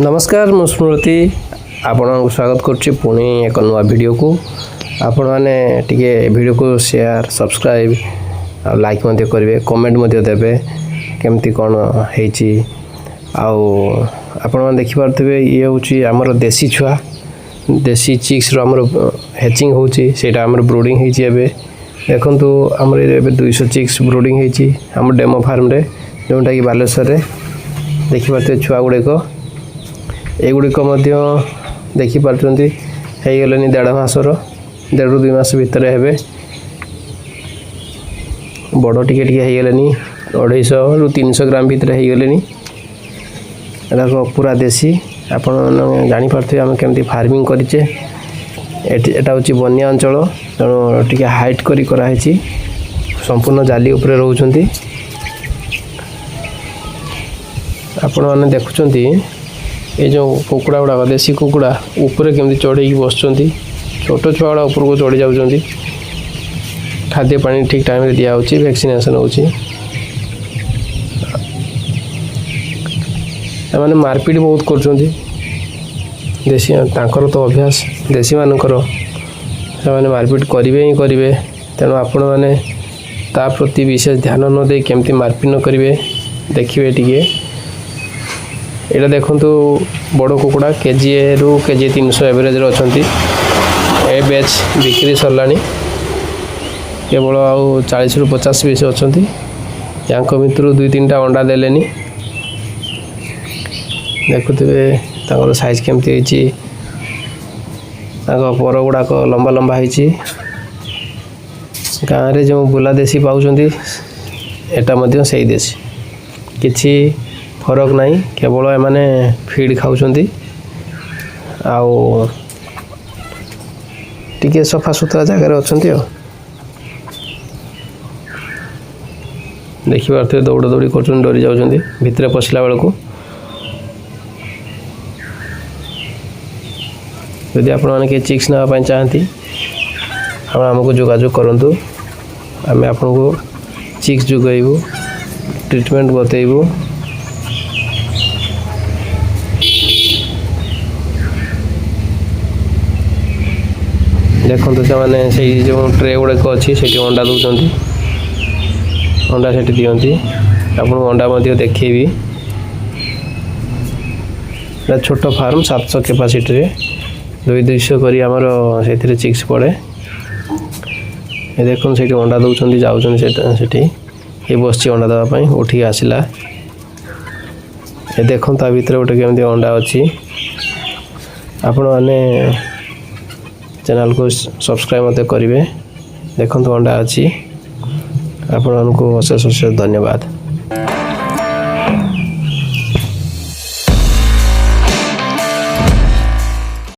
नमस्कार मु स्मृति आपन स्वागत करुच्ची पुणी एक नुआ वीडियो को आपण मैंने टिके वीडियो को शेयर सब्सक्राइब लाइक मध्य करेंगे कमेंट मध्य देवे केमती कौन होती आपण मैंने देखिपे ये हूँ आमर देसी छुआ देसी चिक्स आमर हैचिंग होची सेटा आमर ब्रूडिंग होती है देखु आमर ए 200 चिक्स ब्रूडिंग होती आम डेमो फार्म रे जोटा कि बालेश्वर रे देखिपे छुआ गुड़िक एगुड़िक देखिपार हो गले 1.5 मासर 1.5 2 मास भितर हे बड़ टिके हो गले 250 ରୁ 300 ग्राम भितर हो गले एटा पूरा देसी आपण जापारे आम केमती फार्मिंग करें एटा हूँ बनिया अंचल तेणु टी हाइट कराई संपूर्ण जाली उपरे रोचंती आपण मैंने देखुं ये जो कुकुड़ा गुड़ाक देसी कुकुड़ा ऊपर केमती चढ़े बस छोट छुआ गुड़ा ऊपर को चढ़ी जाऊँच खाद्य पानी ठीक टाइम रे दिया होची वैक्सीनेशन होची माने मारपीट बहुत कर देसी तांकर तो अभ्यास देसी मानकर से मारपीट करेंगे ही करेंगे तेणु आपण मैंने ता प्रति विशेष ध्यान न दे केमती मारपीट न करेंगे देखिए टिके एटा देखु बड़ कुकुड़ा केजीए रु केजी 300 एवरेज अच्छा ए बैच बिक्री सरला केवल आउ 40 ରୁ 50 पीस अच्छा या भितर 2-3टा अंडा देले देखुवे साइज केमती पर गुड़ाक लंबा लंबा होती गाँव में जो बुला देसी पाँच एटा से देसी किसी फरक नहीं केवल एमाने फीड खाऊंती आउ टिके सफा सुतरा जगार अच्छा देखिए दौड़ दौड़ी कर डरी जाऊँ भितर पशिला बेलू यदि आपण मैंने चिक्स नापी चाहती आमको जोगाजोग करूँ आम आपन को चिक्स जोगेबू ट्रीटमेंट बतेबू देखो से जो ट्रे गुड़ाक अच्छी से अंडा दौरान अंडा से दिखती आपको अंडा देखी छोट फार्म 700 कैपेसिटी रे 200 करी आमर से चिक्स पड़े देखो से अंडा दौरान जाऊँ ये बस अंडा देवाई उठी आसला ये देखो ता भीतर गोटे केमती अंडा अच्छी आपण मैंने चैनल को सब्सक्राइब मत करेंगे देखो अंडा अच्छी आपण को अशेष अशेष धन्यवाद।